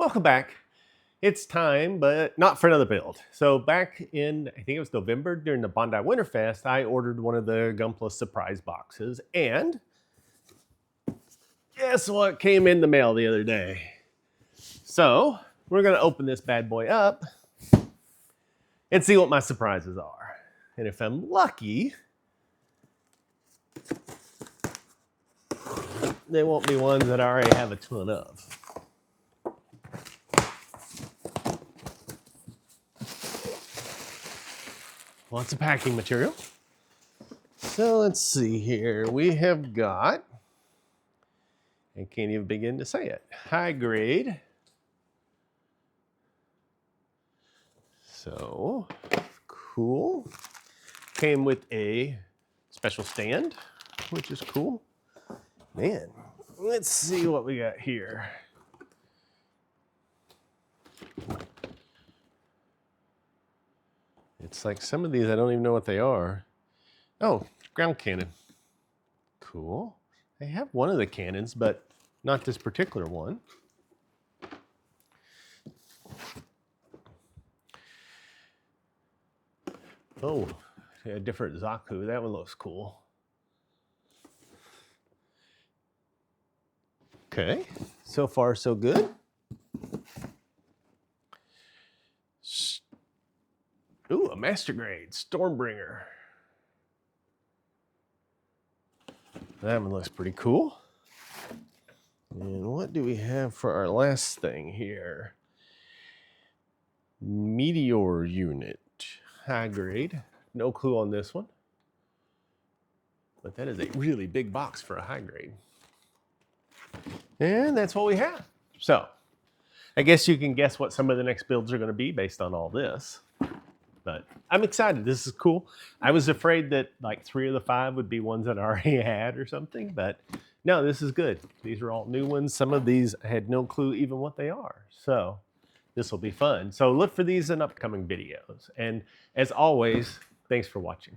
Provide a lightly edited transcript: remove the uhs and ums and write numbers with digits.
Welcome back. It's time, but not for another build. So back in, I think it was November, during the Bandai Winterfest, I ordered one of the Gunpla surprise boxes, and guess what came in the mail the other day? So we're gonna open this bad boy up and see what my surprises are. And if I'm lucky, they won't be ones that I already have a ton of. Lots of packing material. So let's see here. We have got, I can't even begin to say it, high grade. So cool. Came with a special stand, which is cool. Man, let's see what we got here. It's like some of these, I don't even know what they are. Oh, ground cannon. Cool. They have one of the cannons, but not this particular one. Oh, a different Zaku. That one looks cool. Okay, so far so good. Ooh, a master grade, Stormbringer. That one looks pretty cool. And what do we have for our last thing here? Meteor unit, high grade. No clue on this one. But that is a really big box for a high grade. And that's what we have. So, I guess you can guess what some of the next builds are going to be based on all this. But I'm excited. This is cool. I was afraid that like 3 of the 5 would be ones that I already had or something, but no, this is good. These are all new ones. Some of these I had no clue even what they are. So this will be fun. So look for these in upcoming videos. And as always, thanks for watching.